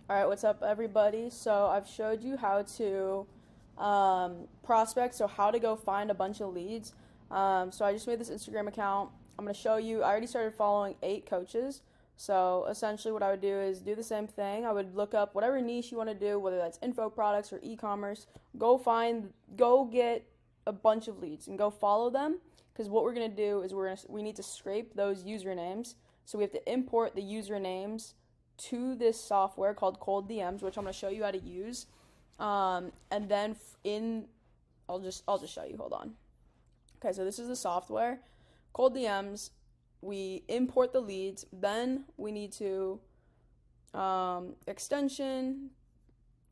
All right, what's up, everybody? So I've showed you how to prospect, so how to go find a bunch of leads. So I just made this Instagram account. I'm going to show you. I already started following 8 coaches. So essentially, what I would do is do the same thing. I would look up whatever niche you want to do, whether that's info products or e-commerce. Go get a bunch of leads and go follow them. Because what we're going to do is we need to scrape those usernames. So we have to import the usernames to this software called Cold DMs, which I'm going to show you how to use. And then in, I'll just show you. Hold on. Okay, so this is the software, Cold DMs. We import the leads. Then we need to extension.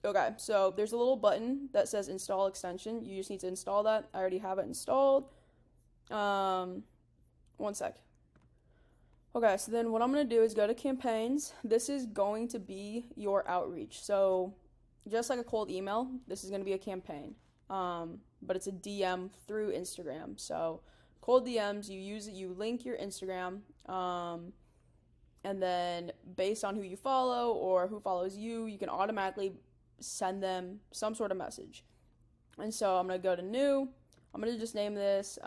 Okay, so there's a little button that says install extension. You just need to install that. I already have it installed. One sec. Okay, so then what I'm going to do is go to campaigns. This is going to be your outreach. So just like a cold email, this is going to be a campaign. But it's a DM through Instagram. So cold DMs, you use it, you link your Instagram, and then based on who you follow or who follows you, you can automatically send them some sort of message. And so I'm going to go to new. I'm going to just name this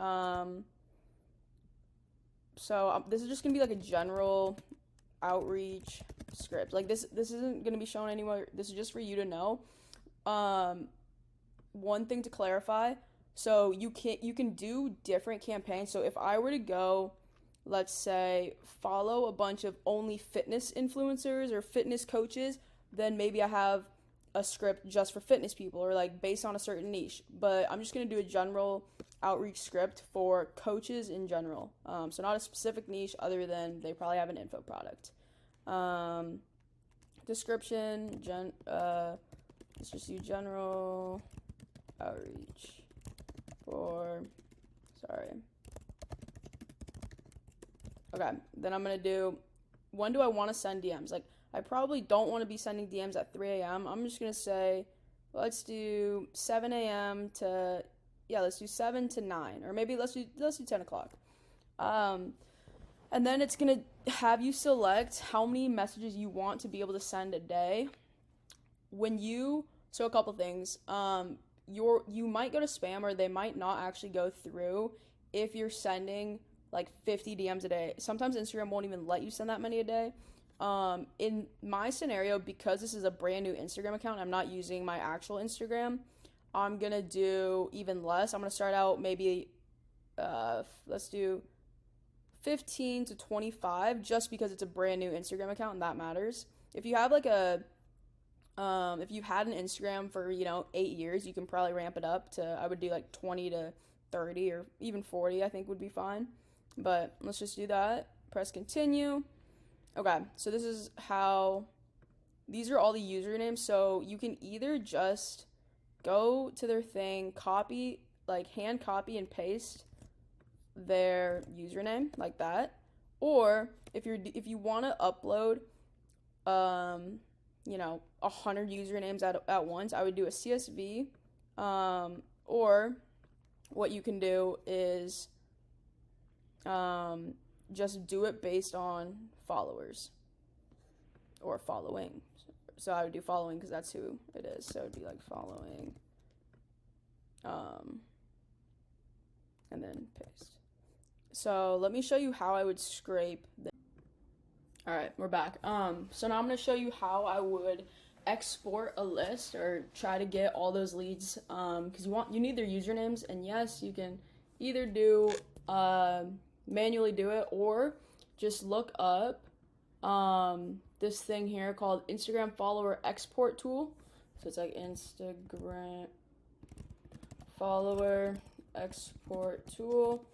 this is just gonna be like a general outreach script. Like this isn't gonna be shown anywhere. This is just for you to know. Um, One thing to clarify. So you can do different campaigns. So if I were to go, let's say, follow a bunch of only fitness influencers or fitness coaches, then maybe I have a script just for fitness people or like based on a certain niche. But I'm just gonna do a general outreach script for coaches in general. So not a specific niche other than they probably have an info product. Um, Description, let's just do general outreach for, sorry. Okay, then I'm gonna do, when do I want to send DMs? Like, I probably don't want to be sending DMs at 3 a.m. I'm just gonna say, let's do 7 a.m. to, yeah, let's do 7 to 9, or maybe let's do 10 o'clock. Um, and then it's gonna have you select how many messages you want to be able to send a day. So a couple things. You might go to spam or they might not actually go through if you're sending like 50 DMs a day. Sometimes Instagram won't even let you send that many a day. In my scenario, because this is a brand new Instagram account, I'm not using my actual Instagram. I'm gonna do even less. I'm gonna start out maybe, let's do 15 to 25, just because it's a brand new Instagram account and that matters. If you have like if you had an Instagram for 8 years, you can probably ramp it up to, I would do like 20 to 30 or even 40. I think would be fine. But let's just do that. Press continue. Okay, so these are all the usernames. So you can either just go to their thing, copy, like hand copy and paste their username like that. Or if you want to upload 100 usernames at once, I would do a CSV. Or what you can do is just do it based on followers or following. So I would do following because that's who it is. So it'd be like following, and then paste. So let me show you how I would scrape. All right, we're back. So now I'm gonna show you how I would export a list or try to get all those leads. Because you need their usernames, and yes, you can either do manually do it or just look up this thing here called Instagram follower export tool. So it's like Instagram follower export tool.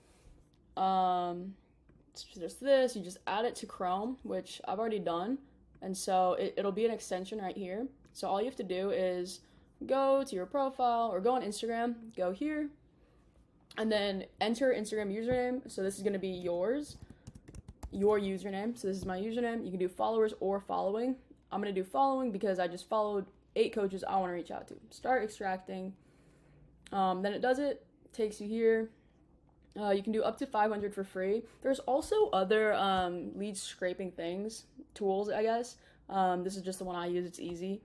It's just this, you just add it to Chrome, which I've already done. And so it'll be an extension right here. So all you have to do is go to your profile or go on Instagram, go here, and then enter Instagram username. So this is going to be your username. So this is my username. You can do followers or following. I'm going to do following because I just followed 8 coaches I want to reach out to. Start extracting. Then it does it, takes you here. You can do up to 500 for free. There's also other lead scraping tools, I guess. This is just the one I use, it's easy.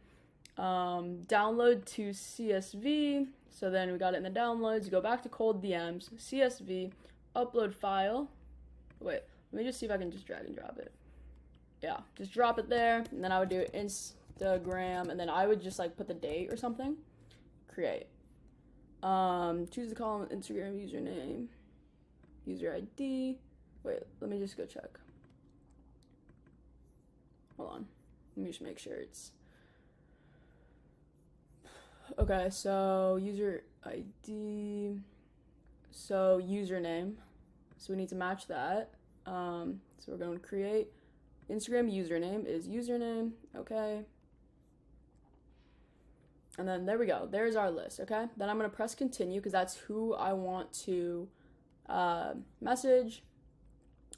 Download to CSV. So then we got it in the downloads. You go back to cold DMs, CSV, upload file. Wait, let me just see if I can just drag and drop it. Yeah, just drop it there, and then I would do Instagram, and then I would just like put the date or something. Create. Choose the column Instagram username, user ID. Wait, let me just go check. Hold on. Let me just make sure it's okay. So user ID, so username. So we need to match that. So we're going to create Instagram username is username. Okay. And then there we go. There's our list. Okay. Then I'm going to press continue because that's who I want to message.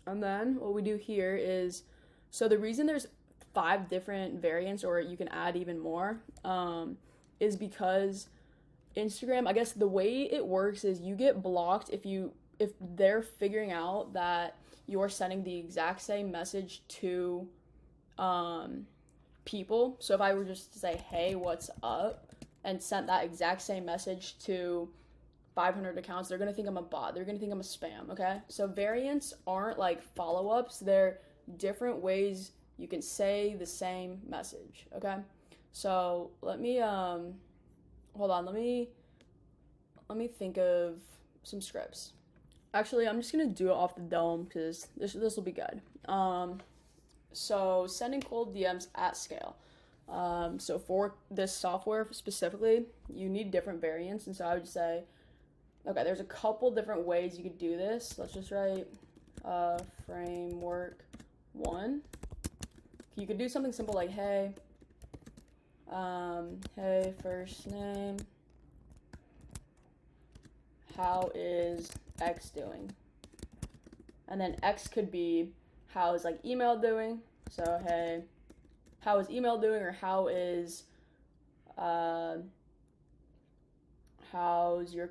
And then what we do here is, so the reason there's 5 different variants, or you can add even more, is because Instagram, I guess the way it works is you get blocked if they're figuring out that you're sending the exact same message to people. So if I were just to say, hey, what's up, and sent that exact same message to 500 accounts, they're going to think I'm a bot. They're going to think I'm a spam, okay? So variants aren't like follow-ups. They're different ways you can say the same message, okay? So let me, hold on, let me think of some scripts. Actually, I'm just going to do it off the dome because this will be good. So sending cold DMs at scale. So for this software specifically, you need different variants. And so I would say, okay, there's a couple different ways you could do this. Let's just write framework 1. You could do something simple like, hey, hey, first name, how is X doing? And then X could be, how is like email doing? So, hey, how is email doing, or how is how's your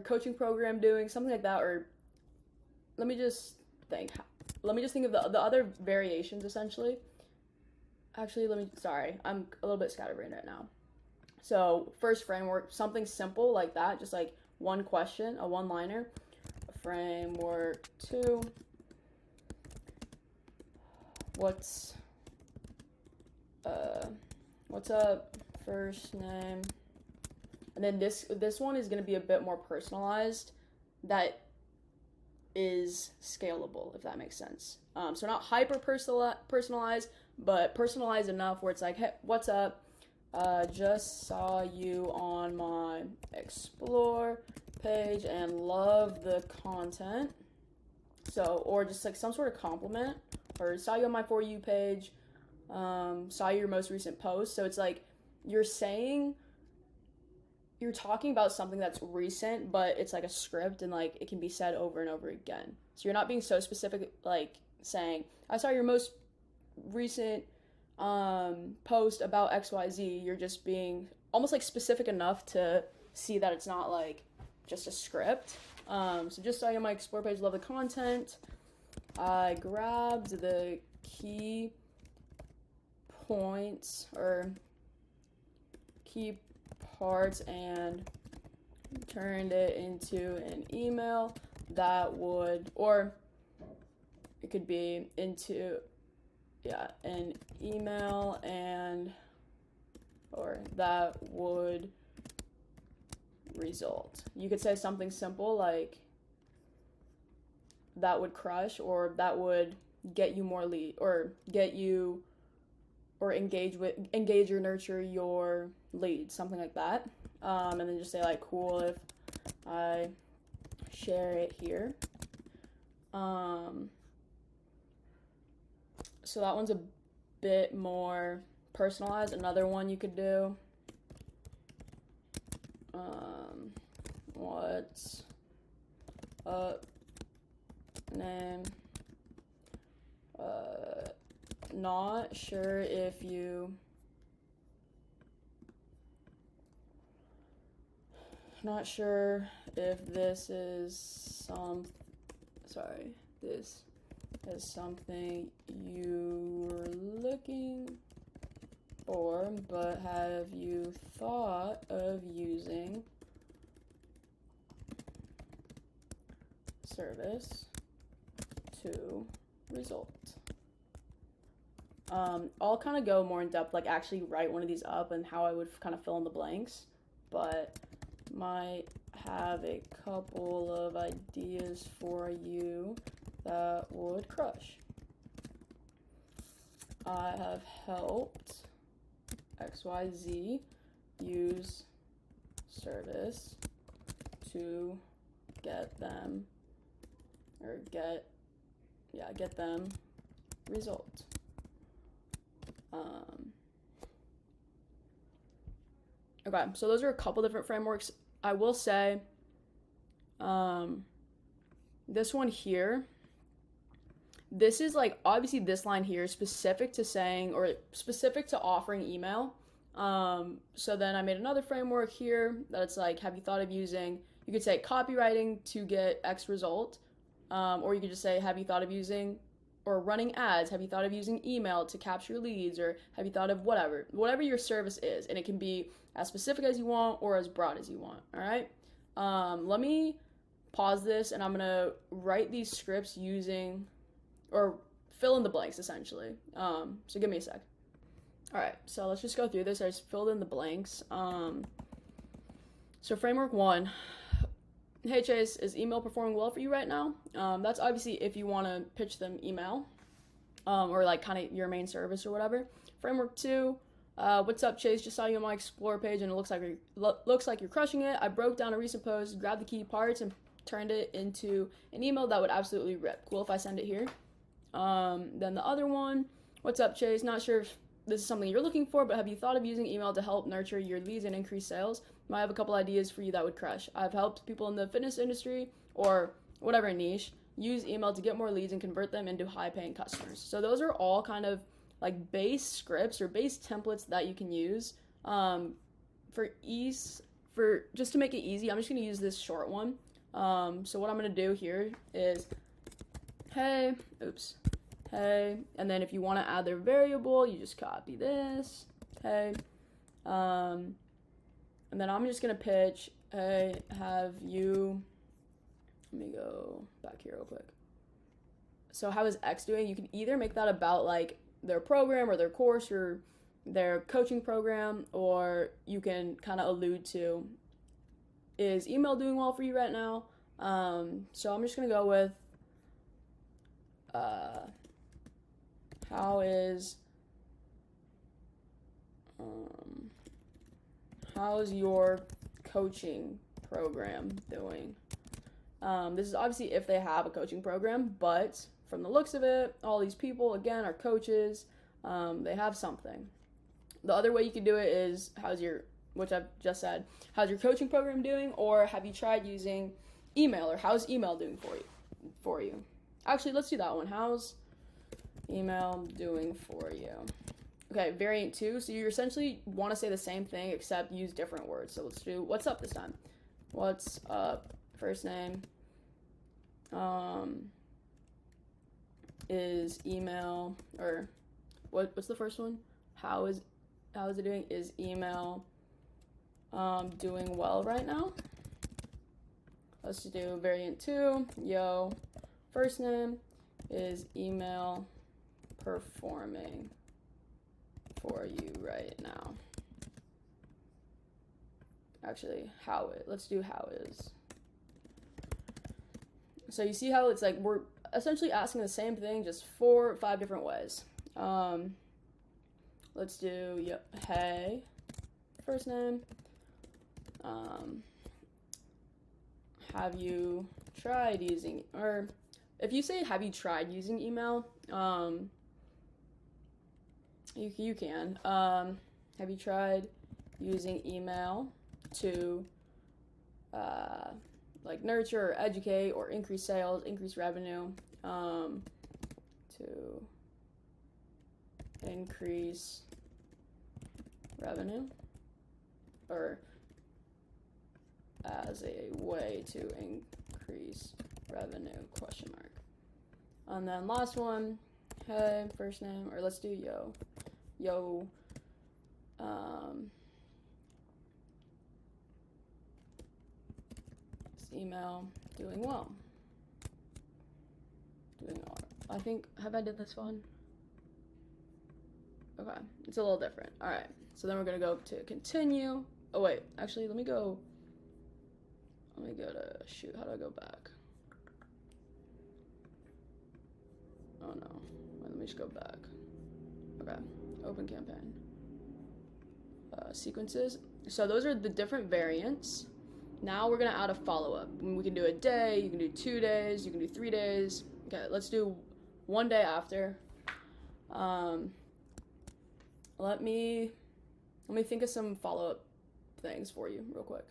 coaching program doing, something like that. Or let me just think of the other variations essentially. Actually, I'm a little bit scatterbrained right now. So first framework, something simple like that, just like one question, a one-liner. Framework 2, what's up, first name. And then this one is going to be a bit more personalized, that is scalable, if that makes sense. So not hyper personalized, but personalized enough where it's like, hey, what's up? Just saw you on my Explore page and love the content. So, or just like some sort of compliment, or saw you on my For You page, saw your most recent post. So it's like you're talking about something that's recent, but it's like a script, and like it can be said over and over again. So you're not being so specific, like saying, I saw your most recent post about XYZ. You're just being almost like specific enough to see that it's not like just a script. So just saw you on my Explore page, love the content. I grabbed the key points or key parts and turned it into an email that would, or it could be into, an email or that would result. You could say something simple like that would crush, or that would get you more lead, or get you, or engage or nurture your lead, something like that. And then just say like, cool if I share it here. So that one's a bit more personalized. Another one you could do, what's up, name, not sure if this is something you're looking using, but have you thought of using service to result? I'll kind of go more in depth, like actually write one of these up and how I would kind of fill in the blanks, but might have a couple of ideas for you that would crush. I have helped XYZ use service to get them, or get them result. Okay, so those are a couple different frameworks. I will say, this one here, this is like, obviously this line here is specific to saying, or specific to offering email. So then I made another framework here that it's like, have you thought of using, you could say copywriting to get X result, or you could just say, have you thought of using, or running ads, have you thought of using email to capture leads, or have you thought of whatever your service is, and it can be as specific as you want or as broad as you want, all right? Let me pause this, and I'm gonna write these scripts using, or fill in the blanks, essentially. So give me a sec. All right, so let's just go through this. I just filled in the blanks. So framework 1, hey Chase, is email performing well for you right now? That's obviously if you want to pitch them email, or like kind of your main service or whatever. Framework 2, what's up Chase? Just saw you on my Explore page and it looks like you're crushing it. I broke down a recent post, grabbed the key parts, and turned it into an email that would absolutely rip. Cool if I send it here. Then the other one, what's up Chase? Not sure if this is something you're looking for, but have you thought of using email to help nurture your leads and increase sales? I have a couple ideas for you that would crush. I've helped people in the fitness industry or whatever niche use email to get more leads and convert them into high-paying customers. So those are all kind of like base scripts or base templates that you can use. For just to make it easy, I'm just gonna use this short one. So what I'm gonna do here is, hey, and then if you want to add their variable, you just copy this, hey, and then I'm just going to pitch, hey, let me go back here real quick. So how is X doing? You can either make that about like their program or their course or their coaching program, or you can kind of allude to, is email doing well for you right now? So I'm just going to go with, how's your coaching program doing? This is obviously if they have a coaching program, but from the looks of it, all these people, again, are coaches. They have something. The other way you could do it is, which I've just said, how's your coaching program doing? Or have you tried using email? Or how's email doing for you? Actually, let's do that one. How's email doing for you? Okay, variant 2. So you essentially want to say the same thing except use different words. So let's do what's up this time. What's up? First name. Is email, or what's the first one? How is it doing? Is email doing well right now? Let's do variant 2. Yo, first name, is email performing for you right now? Actually, let's do how is. So you see how it's like we're essentially asking the same thing, just 4 or 5 different ways. Let's do, hey, first name. Have you tried using, or if you say have you tried using email, you can. Have you tried using email to like nurture or educate or increase sales, increase revenue, to increase revenue, or as a way to increase revenue, question mark. And then last one, hey, first name, or let's do yo, This email, doing well. Doing all right. I think, have I did this one? Okay, it's a little different. All right, so then we're gonna go to continue. Oh wait, actually, let me go to, shoot, how do I go back? Oh no, wait, let me just go back. Okay, open campaign. Sequences. So those are the different variants. Now we're gonna add a follow-up. We can do a day, you can do 2 days, you can do 3 days. Okay, let's do 1 day after. Let me think of some follow-up things for you real quick.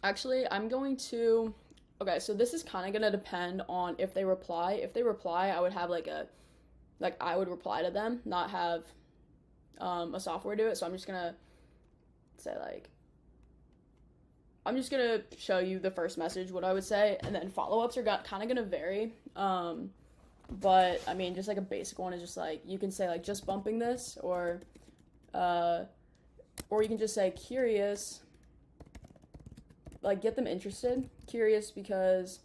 Actually, I'm going to, okay, so this is kind of gonna depend on if they reply. If they reply, I would have I would reply to them, not have a software do it. So I'm just gonna say I'm just gonna show you the first message, what I would say, and then follow-ups are kind of gonna vary. But I mean, just like a basic one is just like, you can say like just bumping this, or you can just say curious, like get them interested. Curious because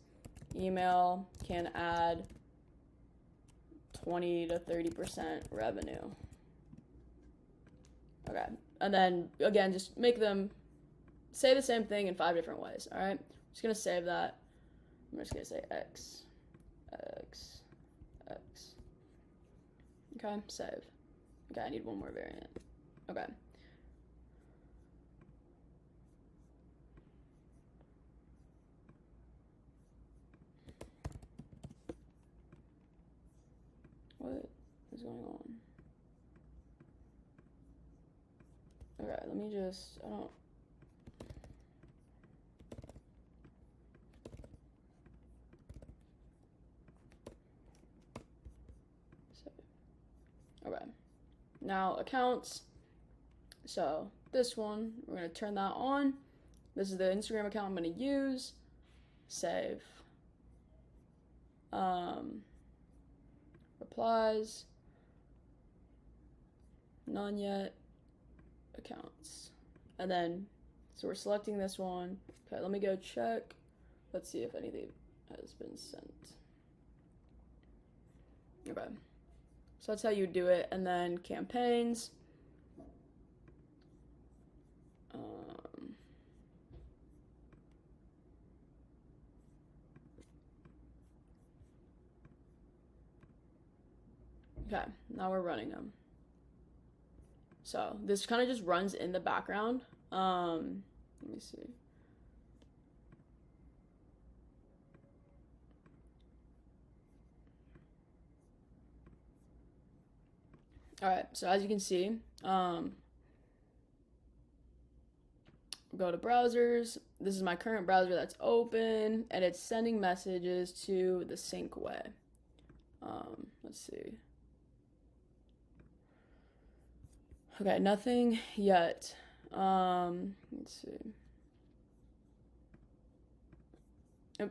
email can add 20 to 30% revenue. Okay, and then again, just make them say the same thing in 5 different ways. All right, I'm just gonna save that. I'm just gonna say X. Okay, save. Okay, I need one more variant. Okay. What is going on? Okay, let me just, I don't. Okay, now accounts. So this one, we're gonna turn that on. This is the Instagram account I'm gonna use. Save. Replies. None yet. Accounts. And then, so we're selecting this one. Okay, let me go check. Let's see if anything has been sent. Okay. So that's how you do it. And then campaigns. Okay, now we're running them. So this kind of just runs in the background. Let me see. All right, so as you can see, go to browsers. This is my current browser that's open, and it's sending messages to the sync way. Let's see. Okay, nothing yet. Let's see.